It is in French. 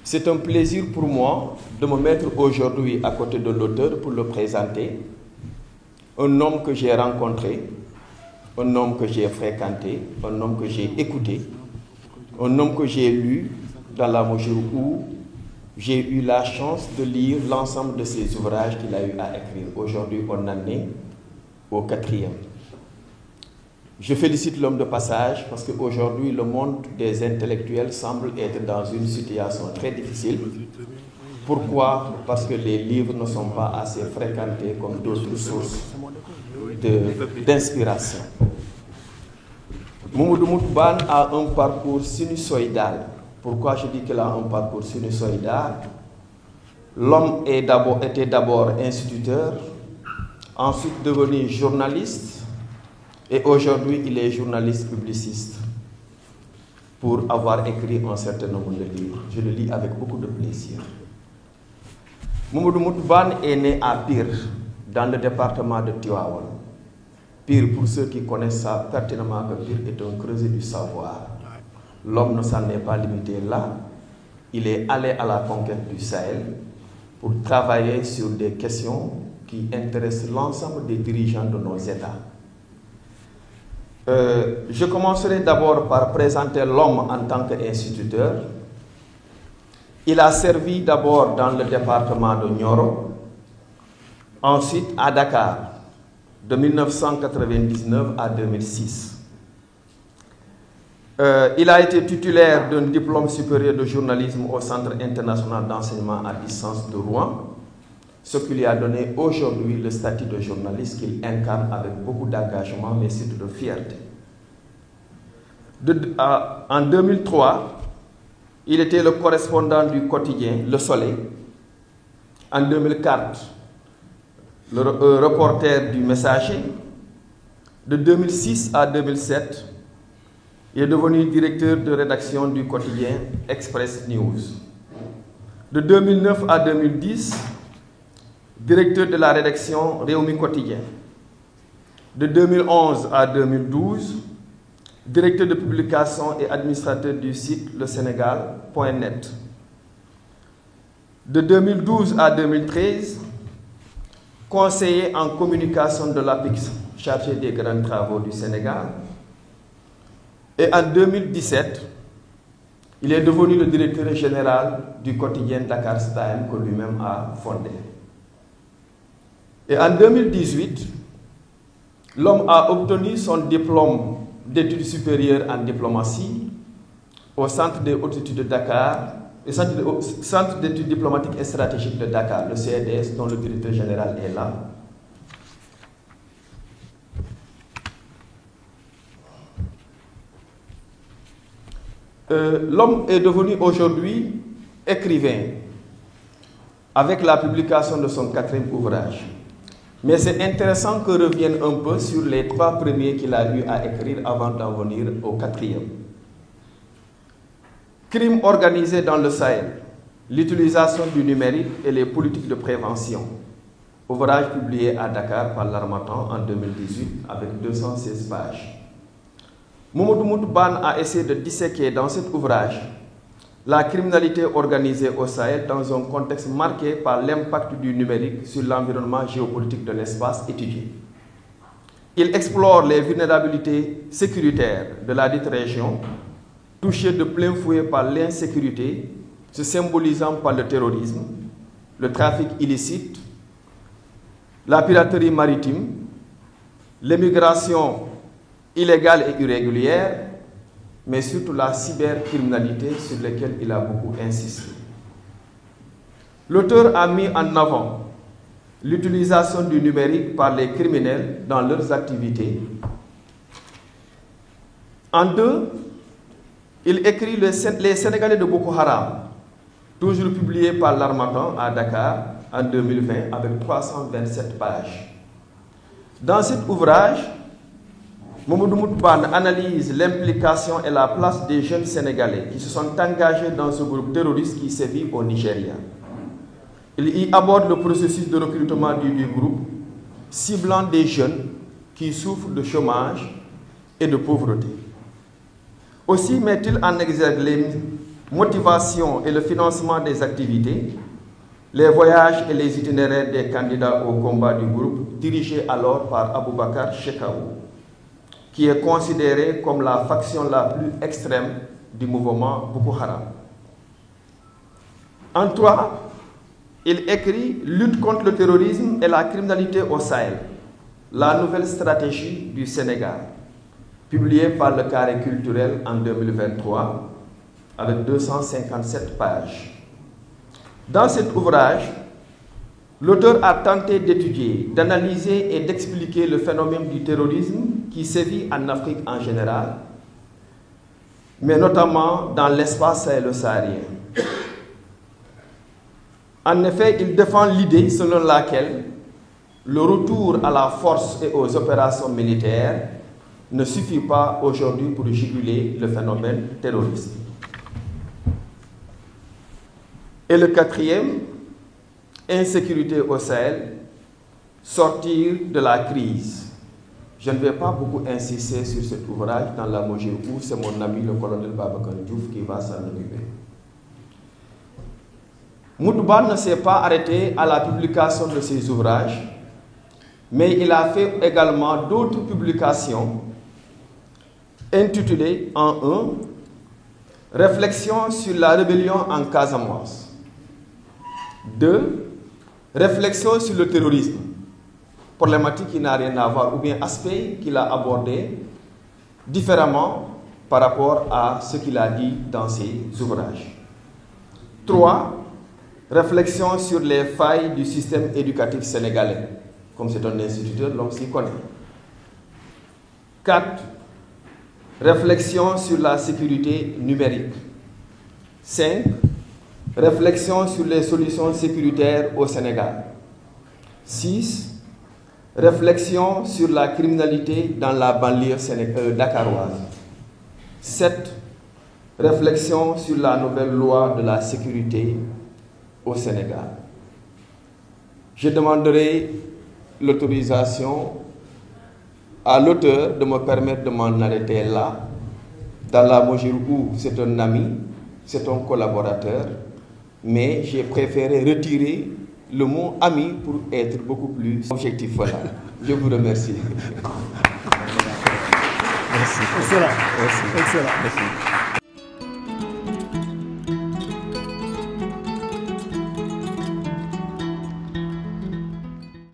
C'est un plaisir pour moi de me mettre aujourd'hui à côté de l'auteur pour le présenter. Un homme que j'ai rencontré, un homme que j'ai fréquenté, un homme que j'ai écouté, un homme que j'ai lu dans la mesure où j'ai eu la chance de lire l'ensemble de ses ouvrages qu'il a eu à écrire. Aujourd'hui, on en est au 4e. Je félicite l'homme de passage parce qu'aujourd'hui, le monde des intellectuels semble être dans une situation très difficile. Pourquoi? Parce que les livres ne sont pas assez fréquentés comme d'autres sources d'inspiration. Mamadou Moutbane a un parcours sinusoïdal. Pourquoi je dis qu'il a un parcours sinusoïdal? L'homme était d'abord instituteur, ensuite devenu journaliste, et aujourd'hui il est journaliste publiciste pour avoir écrit un certain nombre de livres. Je le lis avec beaucoup de plaisir. Mamadou Moutbane est né à Pire, dans le département de Tivaouane. Pire, pour ceux qui connaissent ça pertinemment, que Pire est un creuset du savoir. L'homme ne s'en est pas limité là. Il est allé à la conquête du Sahel pour travailler sur des questions qui intéressent l'ensemble des dirigeants de nos États. Je commencerai d'abord par présenter l'homme en tant qu'instituteur. Il a servi d'abord dans le département de Nioro, ensuite à Dakar, de 1999 à 2006. Il a été titulaire d'un diplôme supérieur de journalisme au Centre international d'enseignement à distance de Rouen, ce qui lui a donné aujourd'hui le statut de journaliste qu'il incarne avec beaucoup d'engagement, mais surtout de fierté. En 2003, il était le correspondant du quotidien Le Soleil. En 2004, le reporter du Messager. De 2006 à 2007, il est devenu directeur de rédaction du quotidien Express News. De 2009 à 2010, directeur de la rédaction Réumi Quotidien. De 2011 à 2012, directeur de publication et administrateur du site lesénégal.net. De 2012 à 2013, conseiller en communication de l'APIX, chargé des grands travaux du Sénégal. Et en 2017, il est devenu le directeur général du quotidien Dakar Time que lui-même a fondé. Et en 2018, l'homme a obtenu son diplôme d'études supérieures en diplomatie au Centre des hautes études de Dakar, le Centre d'études diplomatiques et stratégiques de Dakar, le CEDS, dont le directeur général est là. L'homme est devenu aujourd'hui écrivain avec la publication de son 4e ouvrage. Mais c'est intéressant que revienne un peu sur les 3 premiers qu'il a eu à écrire avant d'en venir au 4e. Crime organisé dans le Sahel, l'utilisation du numérique et les politiques de prévention. Ouvrage publié à Dakar par l'Harmattan en 2018 avec 216 pages. Mamadou Moutbane a essayé de disséquer dans cet ouvrage la criminalité organisée au Sahel dans un contexte marqué par l'impact du numérique sur l'environnement géopolitique de l'espace étudié. Il explore les vulnérabilités sécuritaires de la dite région, touchée de plein fouet par l'insécurité, se symbolisant par le terrorisme, le trafic illicite, la piraterie maritime, l'immigration illégale et irrégulière, mais surtout la cybercriminalité sur laquelle il a beaucoup insisté. L'auteur a mis en avant l'utilisation du numérique par les criminels dans leurs activités. En 2, il écrit Les Sénégalais de Boko Haram, toujours publié par l'Harmattan à Dakar en 2020 avec 327 pages. Dans cet ouvrage, Mamadou Moutbane analyse l'implication et la place des jeunes Sénégalais qui se sont engagés dans ce groupe terroriste qui sévit au Nigeria. Il y aborde le processus de recrutement du groupe, ciblant des jeunes qui souffrent de chômage et de pauvreté. Aussi met-il en exergue motivation et le financement des activités, les voyages et les itinéraires des candidats au combat du groupe, dirigé alors par Aboubakar Shekau, qui est considéré comme la faction la plus extrême du mouvement Boko Haram. En 3, il écrit « Lutte contre le terrorisme et la criminalité au Sahel, la nouvelle stratégie du Sénégal », publié par le Carré culturel en 2023, avec 257 pages. Dans cet ouvrage, l'auteur a tenté d'étudier, d'analyser et d'expliquer le phénomène du terrorisme qui sévit en Afrique en général, mais notamment dans l'espace sahélo-saharien. En effet, il défend l'idée selon laquelle le retour à la force et aux opérations militaires ne suffit pas aujourd'hui pour juguler le phénomène terroriste. Et le 4e, insécurité au Sahel, sortir de la crise. Je ne vais pas beaucoup insister sur cet ouvrage dans la mesure où c'est mon ami le colonel Babacar Diouf qui va s'en occuper. Moutouba ne s'est pas arrêté à la publication de ses ouvrages, mais il a fait également d'autres publications intitulées en 1 « Réflexion sur la rébellion en Casamance », 2 « Réflexion sur le terrorisme », problématique qui n'a rien à voir, ou bien aspect qu'il a abordé différemment par rapport à ce qu'il a dit dans ses ouvrages. 3 « Réflexion sur les failles du système éducatif sénégalais », comme c'est un instituteur, l'homme s'y connaît. 4 « Réflexion sur la sécurité numérique ». 5 « Réflexion sur les solutions sécuritaires au Sénégal ». 6 « Réflexion sur la criminalité dans la banlieue dakaroise ». 7 « Réflexion sur la nouvelle loi de la sécurité au Sénégal. Je demanderai l'autorisation à l'auteur de me permettre de m'en arrêter là, dans la mesure où c'est un ami, c'est un collaborateur, mais j'ai préféré retirer le mot ami pour être beaucoup plus objectif. Voilà. Je vous remercie. Merci. Excellent. Merci. Excellent. Merci.